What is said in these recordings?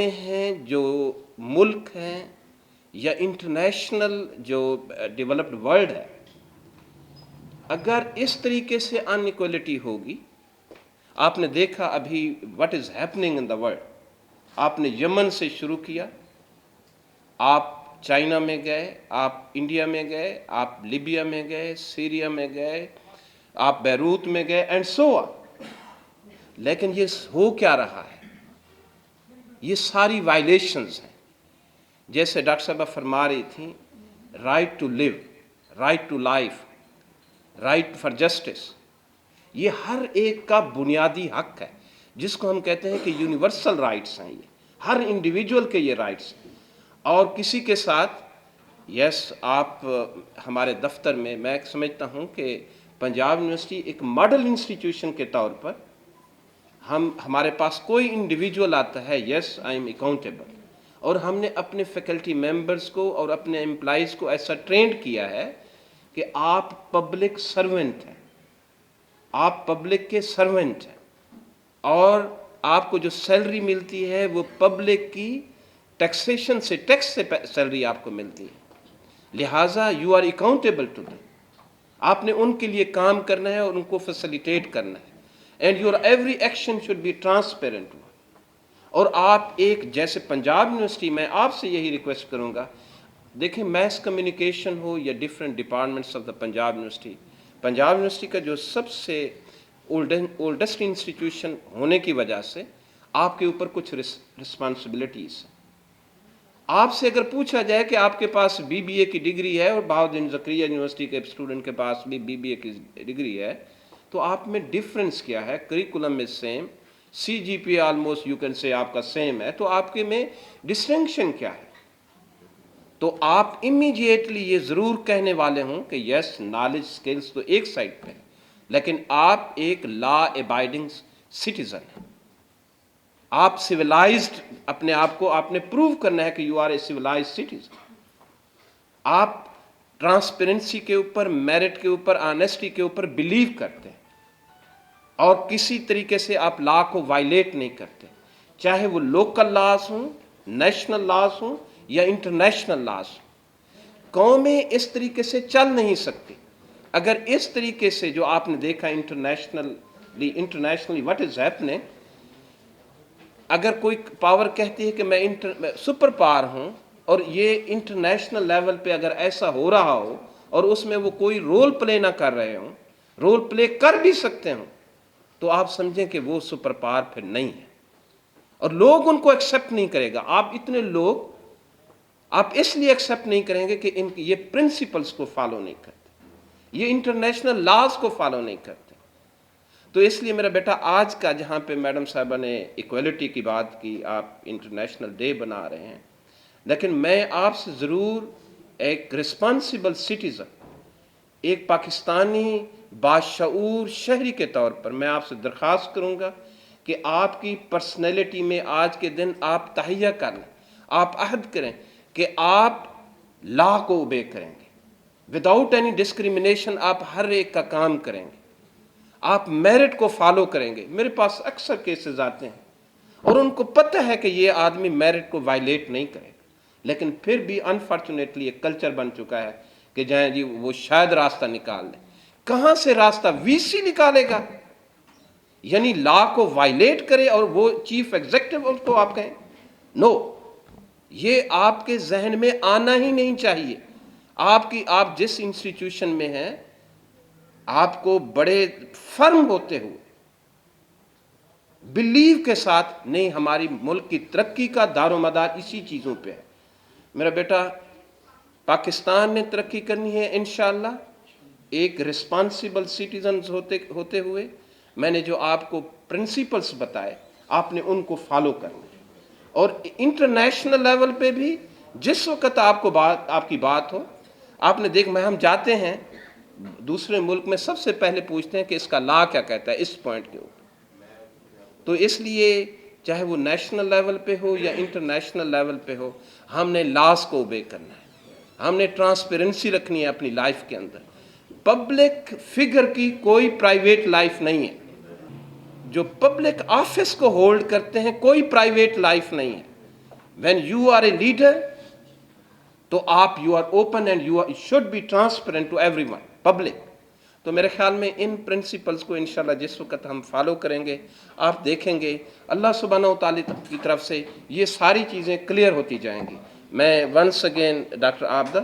قومیں ہیں جو ملک ہیں یا انٹرنیشنل جو ڈیولپڈ ورلڈ ہے، اگر اس طریقے سے ان ایکویلٹی ہوگی، آپ نے دیکھا ابھی what is happening in the world. آپ نے یمن سے شروع کیا، آپ چائنا میں گئے، آپ انڈیا میں گئے، آپ لیبیا میں گئے، سیریا میں گئے، آپ بیروت میں گئے اینڈ سو آن. لیکن یہ ہو کیا رہا ہے؟ یہ ساری وائلیشنز ہیں. جیسے ڈاکٹر صاحبہ فرما رہی تھیں، right to live, right to life, right for justice, یہ ہر ایک کا بنیادی حق ہے، جس کو ہم کہتے ہیں کہ یونیورسل رائٹس ہیں. یہ ہر انڈیویجول کے یہ رائٹس ہیں. اور کسی کے ساتھ آپ ہمارے دفتر میں سمجھتا ہوں کہ پنجاب یونیورسٹی ایک ماڈل انسٹیٹیوشن کے طور پر ہمارے پاس کوئی انڈیویجول آتا ہے، آئی ایم اکاؤنٹیبل. اور ہم نے اپنے فیکلٹی ممبرز کو اور اپنے امپلائیز کو ایسا ٹرینڈ کیا ہے کہ آپ پبلک سرونٹ ہیں، آپ پبلک کے سرونٹ ہیں، اور آپ کو جو سیلری ملتی ہے وہ پبلک کی ٹیکسیشن سے، ٹیکس سے سیلری آپ کو ملتی ہے. لہٰذا you are accountable to them. آپ نے ان کے لیے کام کرنا ہے اور ان کو فیسیلیٹیٹ کرنا ہے. And your every action should be transparent. اور آپ جیسے پنجاب یونیورسٹی، میں آپ سے یہی ریکویسٹ کروں گا، دیکھیں میس کمیونیکیشن ہو یا different departments of the Punjab university کا جو سب سے اولڈسٹ انسٹیٹیوشن ہونے کی وجہ سے آپ کے اوپر کچھ رسپانسبلٹیز ہیں. آپ سے اگر پوچھا جائے کہ آپ کے پاس BBA کی ڈگری ہے اور بہاؤالدین زکریا یونیورسٹی کے اسٹوڈنٹ کے پاس بھی BBA کی ڈگری ہے، تو آپ میں ڈفرنس کیا ہے؟ کریکولم میں same, CGPA almost you can say آپ کا سیم ہے، تو آپ کے میں ڈسٹنکشن کیا ہے؟ تو آپ امیڈیٹلی یہ ضرور کہنے والے ہوں کہ نالج سکلز تو ایک سائڈ پہ ہے، لیکن آپ ایک لا ابائڈنگ سٹیزن ہیں. آپ سویلائزڈ، اپنے آپ کو آپ نے پروو کرنا ہے کہ you are a civilized citizen. آپ ٹرانسپیرنسی کے اوپر، میرٹ کے اوپر، آنیسٹی کے اوپر بلیو کرتے ہیں، اور کسی طریقے سے آپ لا کو وائلیٹ نہیں کرتے، چاہے وہ لوکل لاز ہوں، نیشنل لاز ہوں یا انٹرنیشنل لاز ہوں. قومیں اس طریقے سے چل نہیں سکتی. اگر اس طریقے سے جو آپ نے دیکھا انٹرنیشنلی وٹ از ہیپننگ، اگر کوئی پاور کہتی ہے کہ میں سپر پاور ہوں، اور یہ انٹرنیشنل لیول پہ اگر ایسا ہو رہا ہو اور اس میں وہ کوئی رول پلے نہ کر رہے ہوں، رول پلے کر بھی سکتے ہوں، تو آپ سمجھیں کہ وہ سپر پاور پھر نہیں ہے، اور لوگ ان کو ایکسیپٹ نہیں کرے گا. آپ اتنے لوگ آپ اس لیے ایکسیپٹ نہیں کریں گے کہ یہ پرنسپلز کو فالو نہیں کرتے، یہ انٹرنیشنل لاز کو فالو نہیں کرتے. تو اس لیے میرا بیٹا، آج کا جہاں پہ میڈم صاحبہ نے ایکویلٹی کی بات کی، آپ انٹرنیشنل ڈے بنا رہے ہیں، لیکن میں آپ سے ضرور ایک رسپانسیبل سٹیزن، ایک پاکستانی باشعور شہری کے طور پر میں آپ سے درخواست کروں گا کہ آپ کی پرسنالٹی میں آج کے دن آپ تہیہ کر لیں، آپ عہد کریں کہ آپ لا کو اوبے کریں گے، وداؤٹ اینی ڈسکریمنیشن. آپ ہر ایک کا کام کریں گے، آپ میرٹ کو فالو کریں گے. میرے پاس اکثر کیسز آتے ہیں اور ان کو پتہ ہے کہ یہ آدمی میرٹ کو وائلیٹ نہیں کرے گا، لیکن پھر بھی انفارچونیٹلی ایک کلچر بن چکا ہے کہ جی وہ شاید راستہ نکال لیں. کہاں سے راستہ VC نکالے گا؟ یعنی لا کو وائلیٹ کرے اور وہ چیف ایگزیکٹو کو آپ کہیں نو. یہ آپ کے ذہن میں آنا ہی نہیں چاہیے. آپ جس انسٹیٹیوشن میں ہیں، آپ کو بڑے فرم ہوتے ہوئے بلیو کے ساتھ، نہیں ہماری ملک کی ترقی کا دار و مدار اسی چیزوں پہ ہے. میرا بیٹا، پاکستان نے ترقی کرنی ہے انشاءاللہ ایک رسپانسیبل سٹیزنز ہوتے ہوئے. میں نے جو آپ کو پرنسپلز بتائے، آپ نے ان کو فالو کرنا ہے. اور انٹرنیشنل لیول پہ بھی جس وقت آپ کی بات ہو، آپ نے ہم جاتے ہیں دوسرے ملک میں، سب سے پہلے پوچھتے ہیں کہ اس کا لا کیا کہتا ہے اس پوائنٹ کے اوپر. تو اس لیے چاہے وہ نیشنل لیول پہ ہو یا انٹرنیشنل لیول پہ ہو، ہم نے لاز کو اوبے کرنا ہے. ہم نے ٹرانسپیرنسی رکھنی ہے اپنی لائف کے اندر. پبلک فگر کی کوئی پرائیویٹ لائف نہیں ہے. جو پبلک آفس کو ہولڈ کرتے ہیں، کوئی پرائیویٹ لائف نہیں ہے. when you are a leader, تو آپ you are open and you should be transparent to everyone public. تو میرے خیال میں ان پرنسپلس کو انشاءاللہ جس وقت ہم فالو کریں گے، آپ دیکھیں گے اللہ سبحانہ و تعالی کی طرف سے یہ ساری چیزیں کلیئر ہوتی جائیں گی. میں ونس اگین ڈاکٹر عابدہ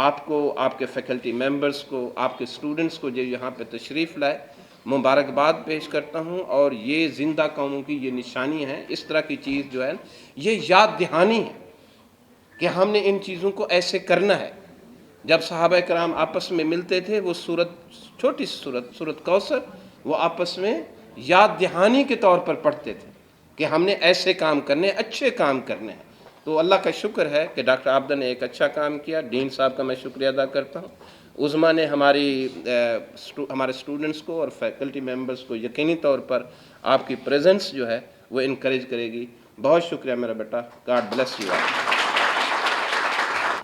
آپ کو، آپ کے فیکلٹی ممبرس کو، آپ کے اسٹوڈنٹس کو جو یہاں پہ تشریف لائے مبارکباد پیش کرتا ہوں. اور یہ زندہ قوموں کی یہ نشانی ہے، اس طرح کی چیز جو ہے یہ یاد دہانی ہے کہ ہم نے ان چیزوں کو ایسے کرنا ہے. جب صحابہ کرام آپس میں ملتے تھے، وہ چھوٹی سورت کوثر وہ آپس میں یاد دہانی کے طور پر پڑھتے تھے کہ ہم نے ایسے کام کرنے، اچھے کام کرنے ہیں. تو اللہ کا شکر ہے کہ ڈاکٹر عابدہ نے ایک اچھا کام کیا. ڈین صاحب کا میں شکریہ ادا کرتا ہوں. عظما نے ہمارے اسٹوڈنٹس کو اور فیکلٹی ممبرس کو یقینی طور پر آپ کی پریزنس جو ہے وہ انکریج کرے گی. بہت شکریہ میرا بیٹا. God bless you all.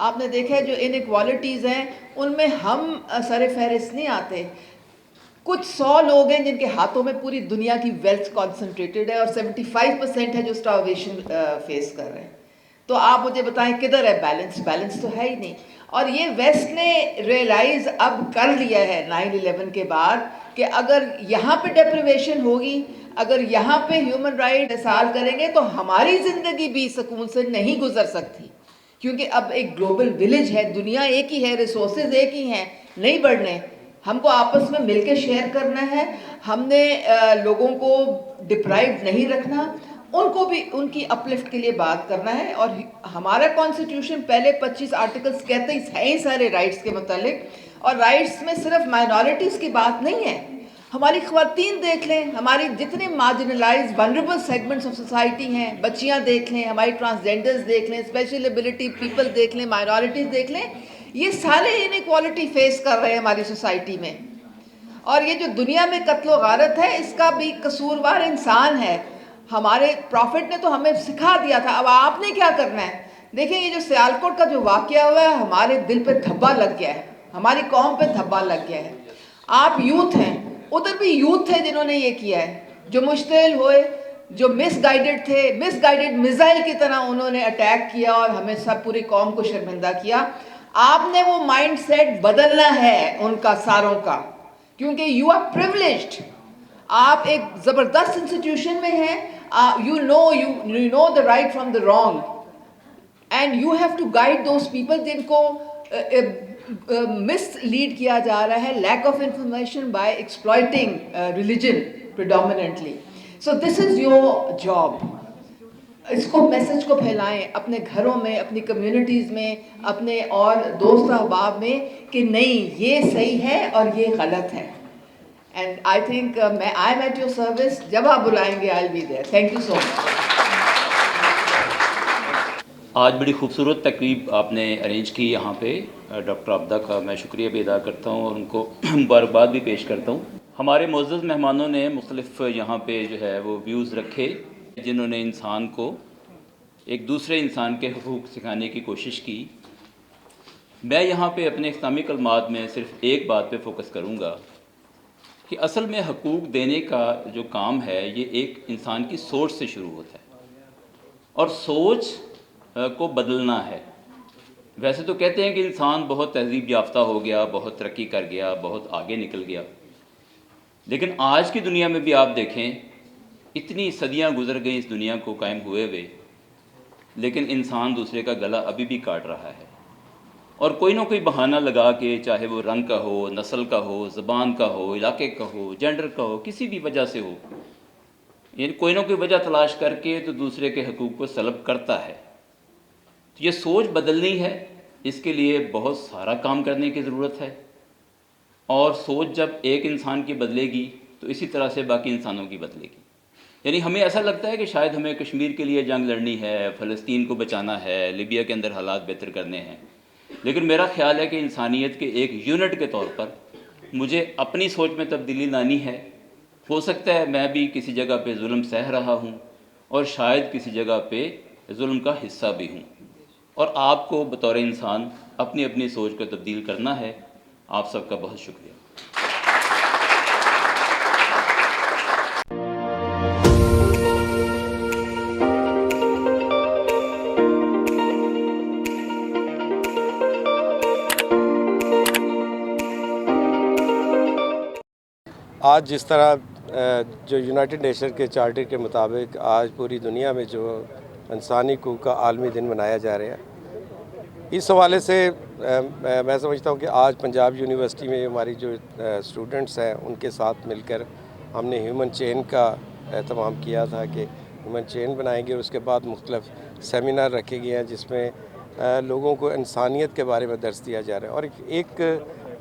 آپ نے دیکھا ہے جو انیکوالٹیز ہیں ان میں ہم سر فہرست نہیں آتے. کچھ 100 لوگ ہیں جن کے ہاتھوں میں پوری دنیا کی ویلتھ کانسنٹریٹڈ ہے اور 75% ہے جو اسٹارویشن فیس کر رہے ہیں. تو آپ مجھے بتائیں کدھر ہے بیلنس تو ہے ہی نہیں. اور یہ ویسٹ نے ریئلائز اب کر لیا ہے 9/11 کے بعد کہ اگر یہاں پہ ڈیپریویشن ہوگی، اگر یہاں پہ ہیومن رائٹ احسال کریں گے تو ہماری زندگی بھی سکون سے نہیں گزر سکتی. کیونکہ اب ایک گلوبل ولیج ہے، دنیا ایک ہی ہے، ریسورسز ایک ہی ہیں، نہیں بڑھنے. ہم کو آپس میں مل کے شیئر کرنا ہے. ہم نے لوگوں کو ڈپرائیوڈ نہیں رکھنا، ان کو بھی ان کی اپلفٹ کے لیے بات کرنا ہے. اور ہمارا کانسٹیٹیوشن پہلے 25 آرٹیکلز کہتے ہیں سارے رائٹس کے متعلق، اور رائٹس میں صرف مائنورٹیز کی بات نہیں ہے. ہماری خواتین دیکھ لیں، ہماری جتنے marginalise vulnerable segments of society ہیں، بچیاں دیکھ لیں، ہماری ٹرانسجینڈرز دیکھ لیں، اسپیشل ایبلٹی پیپل دیکھ لیں، مائنورٹیز دیکھ لیں، یہ سارے انیکوالٹی فیس کر رہے ہیں ہماری سوسائٹی میں. اور یہ جو دنیا میں قتل و غارت ہے اس کا بھی قصوروار انسان ہے. ہمارے پروفٹ نے تو ہمیں سکھا دیا تھا، اب آپ نے کیا کرنا ہے. دیکھیں یہ جو سیالکوٹ کا جو واقعہ ہوا ہے ہمارے دل پہ دھبا لگ گیا ہے، ہماری قوم پہ دھبا لگ گیا ہے. آپ یوتھ ہیں، ادھر بھی یوتھ تھے جنہوں نے یہ کیا ہے، جو مشتعل ہوئے، جو مس گائیڈڈ تھے، مس گائیڈڈ میزائل کی طرح انہوں نے اٹیک کیا اور ہمیں سب پوری قوم کو شرمندہ کیا. آپ نے وہ مائنڈ سیٹ بدلنا ہے ان کا ساروں کا، کیونکہ یو آر پریولیجڈ. آپ ایک زبردست انسٹیٹیوشن میں ہیں. You know the right from the wrong and you have to guide those people جن کو مس لیڈ کیا جا رہا ہے، lack of information by exploiting religion predominantly. So this is your job. اس کو میسج کو پھیلائیں اپنے گھروں میں، اپنی کمیونٹیز میں، اپنے اور دوست احباب میں کہ نہیں یہ صحیح ہے اور یہ غلط ہے. And I think I am at your service. جب آپ بلائیں گے I be there. Thank you so much. آج بڑی خوبصورت تقریب آپ نے ارینج کی یہاں پہ. ڈاکٹر عابدہ کا میں شکریہ بھی ادا کرتا ہوں اور ان کو مبارکباد بھی پیش کرتا ہوں. ہمارے معزز مہمانوں نے مختلف یہاں پہ جو ہے وہ ویوز رکھے، جنہوں نے انسان کو ایک دوسرے انسان کے حقوق سکھانے کی کوشش کی. میں یہاں پہ اپنے اختتامی کلمات میں صرف ایک بات پہ فوکس کروں گا کہ اصل میں حقوق دینے کا جو کام ہے یہ ایک انسان کی سوچ سے شروع ہوتا ہے اور سوچ کو بدلنا ہے. ویسے تو کہتے ہیں کہ انسان بہت تہذیب یافتہ ہو گیا، بہت ترقی کر گیا، بہت آگے نکل گیا، لیکن آج کی دنیا میں بھی آپ دیکھیں اتنی صدیاں گزر گئیں اس دنیا کو قائم ہوئے ہوئے، لیکن انسان دوسرے کا گلا ابھی بھی کاٹ رہا ہے. اور کوئی نہ کوئی بہانہ لگا کے، چاہے وہ رنگ کا ہو، نسل کا ہو، زبان کا ہو، علاقے کا ہو، جینڈر کا ہو، کسی بھی وجہ سے ہو، یعنی کوئی نہ کوئی وجہ تلاش کر کے تو دوسرے کے حقوق کو سلب کرتا ہے. تو یہ سوچ بدلنی ہے، اس کے لیے بہت سارا کام کرنے کی ضرورت ہے. اور سوچ جب ایک انسان کی بدلے گی تو اسی طرح سے باقی انسانوں کی بدلے گی. یعنی ہمیں ایسا لگتا ہے کہ شاید ہمیں کشمیر کے لیے جنگ لڑنی ہے، فلسطین کو بچانا ہے، لیبیا کے اندر حالات بہتر کرنے ہیں، لیکن میرا خیال ہے کہ انسانیت کے ایک یونٹ کے طور پر مجھے اپنی سوچ میں تبدیلی لانی ہے. ہو سکتا ہے میں بھی کسی جگہ پہ ظلم سہ رہا ہوں اور شاید کسی جگہ پہ ظلم کا حصہ بھی ہوں، اور آپ کو بطور انسان اپنی اپنی سوچ کو تبدیل کرنا ہے. آپ سب کا بہت شکریہ. آج جس طرح جو یونائٹڈ نیشن کے چارٹر کے مطابق آج پوری دنیا میں جو انسانی حقوق کا عالمی دن منایا جا رہا ہے، اس حوالے سے میں سمجھتا ہوں کہ آج پنجاب یونیورسٹی میں ہماری جو اسٹوڈنٹس ہیں ان کے ساتھ مل کر ہم نے ہیومن چین کا اہتمام کیا تھا کہ ہیومن چین بنائیں گے، اور اس کے بعد مختلف سیمینار رکھے گئے ہیں جس میں لوگوں کو انسانیت کے بارے میں درس دیا جا رہا ہے۔ اور ایک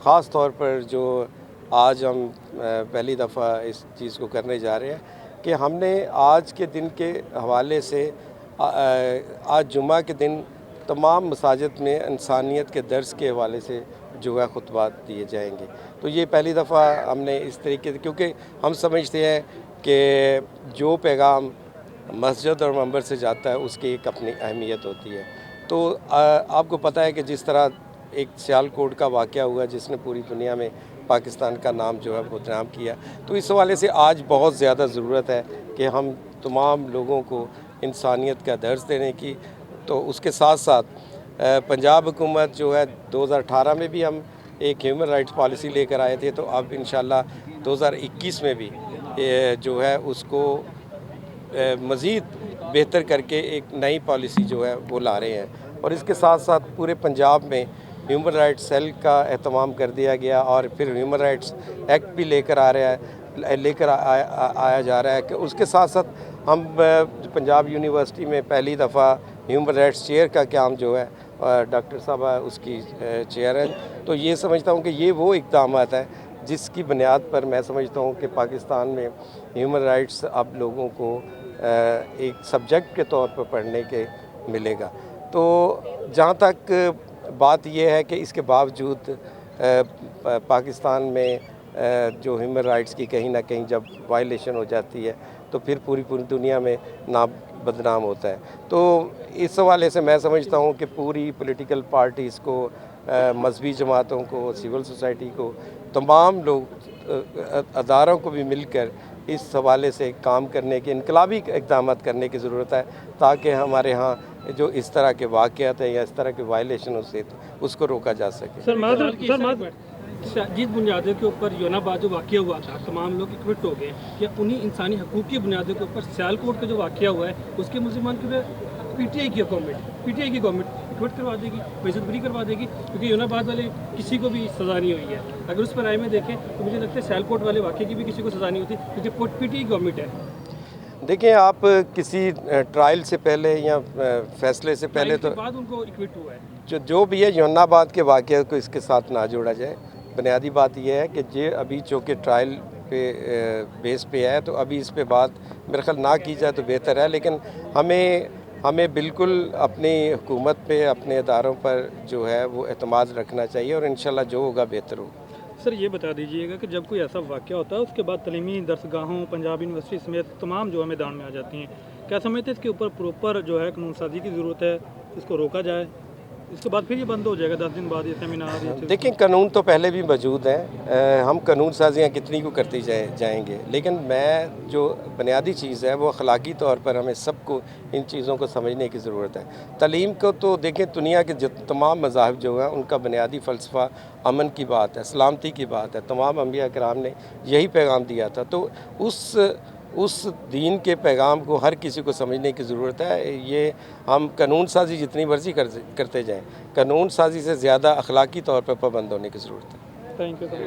خاص طور پر جو آج ہم پہلی دفعہ اس چیز کو کرنے جا رہے ہیں کہ ہم نے آج کے دن کے حوالے سے آج جمعہ کے دن تمام مساجد میں انسانیت کے درس کے حوالے سے جو ہے خطبات دیے جائیں گے۔ تو یہ پہلی دفعہ ہم نے اس طریقے سے، کیونکہ ہم سمجھتے ہیں کہ جو پیغام مسجد اور منبر سے جاتا ہے اس کی ایک اپنی اہمیت ہوتی ہے۔ تو آپ کو پتہ ہے کہ جس طرح ایک سیالکوٹ کا واقعہ ہوا جس نے پوری دنیا میں پاکستان کا نام جو ہے بدنام کیا، تو اس حوالے سے آج بہت زیادہ ضرورت ہے کہ ہم تمام لوگوں کو انسانیت کا درس دینے کی۔ تو اس کے ساتھ ساتھ پنجاب حکومت جو ہے 2018 میں بھی ہم ایک ہیومن رائٹس پالیسی لے کر آئے تھے، تو اب انشاءاللہ 2021 میں بھی جو ہے اس کو مزید بہتر کر کے ایک نئی پالیسی جو ہے وہ لا رہے ہیں۔ اور اس کے ساتھ ساتھ پورے پنجاب میں ہیومن رائٹس سیل کا اہتمام کر دیا گیا، اور پھر ہیومن رائٹس ایکٹ بھی لے کر آیا جا رہا ہے کہ اس کے ساتھ ساتھ ہم پنجاب یونیورسٹی میں پہلی دفعہ ہیومن رائٹس چیئر کا قیام جو ہے ڈاکٹر صاحبہ اس کی چیئر ہیں۔ تو یہ سمجھتا ہوں کہ یہ وہ اقدامات ہیں جس کی بنیاد پر میں سمجھتا ہوں کہ پاکستان میں ہیومن رائٹس اب لوگوں کو ایک سبجیکٹ کے طور پر پڑھنے کے ملے گا۔ تو جہاں تک بات یہ ہے کہ اس کے باوجود پاکستان میں جو ہیومن رائٹس کی کہیں نہ کہیں جب وائلیشن ہو جاتی ہے تو پھر پوری دنیا میں نام بدنام ہوتا ہے۔ تو اس حوالے سے میں سمجھتا ہوں کہ پوری پولیٹیکل پارٹیز کو، مذہبی جماعتوں کو، سول سوسائٹی کو، تمام لوگ اداروں کو بھی مل کر اس حوالے سے کام کرنے کے، انقلابی اقدامات کرنے کی ضرورت ہے تاکہ ہمارے ہاں جو اس طرح کے واقعات ہیں یا اس طرح کے وائلیشن سے اس کو روکا جا سکے۔ جس بنیادوں کے اوپر یونا بعد جو واقعہ ہوا تھا تمام لوگ اکوٹ ہو گئے کہ انہی انسانی حقوق کی بنیادوں کے اوپر سیالکوٹ کا جو واقعہ ہوا ہے اس کے ملزمان کے پی ٹی آئی کی گورنمنٹ اکوٹ کروا دے گی، بےعزت گری کروا دے گی، کیونکہ یونا بعد والے کسی کو بھی سزا نہیں ہوئی ہے۔ اگر اس پر آئے میں دیکھیں تو مجھے لگتا ہے سیالکوٹ والے واقعے کی بھی کسی کو سزا نہیں ہوتی کیونکہ پی ٹی آئی گورنمنٹ ہے۔ دیکھیں آپ کسی ٹرائل سے پہلے یا فیصلے سے پہلے تو بعد ان کو اکوٹ ہوا ہے جو بھی ہے یونا آباد کے واقعے کو اس کے ساتھ نہ جوڑا جائے۔ بنیادی بات یہ ہے کہ یہ ابھی چونکہ ٹرائل پہ بیس پہ ہے تو ابھی اس پہ بات میرے خیال نہ کی جائے تو بہتر ہے، لیکن ہمیں بالکل اپنی حکومت پہ، اپنے اداروں پر جو ہے وہ اعتماد رکھنا چاہیے، اور انشاءاللہ جو ہوگا بہتر ہوگا۔ سر یہ بتا دیجیے گا کہ جب کوئی ایسا واقعہ ہوتا ہے اس کے بعد تعلیمی درسگاہوں، پنجاب یونیورسٹی سمیت تمام جو ہے میدان میں آ جاتی ہیں، کیا سمجھتے ہیں اس کے اوپر پراپر جو ہے قانون سازی کی ضرورت ہے، اس کو روکا جائے، اس کے بعد پھر یہ بند ہو جائے گا 10 دن بعد یہ سیمینار؟ دیکھیں قانون تو پہلے بھی موجود ہیں، ہم قانون سازیاں کتنی کو کرتی جائیں گے، لیکن میں جو بنیادی چیز ہے وہ اخلاقی طور پر ہمیں سب کو ان چیزوں کو سمجھنے کی ضرورت ہے۔ تعلیم کو تو دیکھیں دنیا کے تمام مذاہب جو ہیں ان کا بنیادی فلسفہ امن کی بات ہے، سلامتی کی بات ہے، تمام انبیاء کرام نے یہی پیغام دیا تھا۔ تو اس دین کے پیغام کو ہر کسی کو سمجھنے کی ضرورت ہے۔ یہ ہم قانون سازی جتنی مرضی کرتے جائیں، قانون سازی سے زیادہ اخلاقی طور پر پابند ہونے کی ضرورت ہے۔ Thank you sir.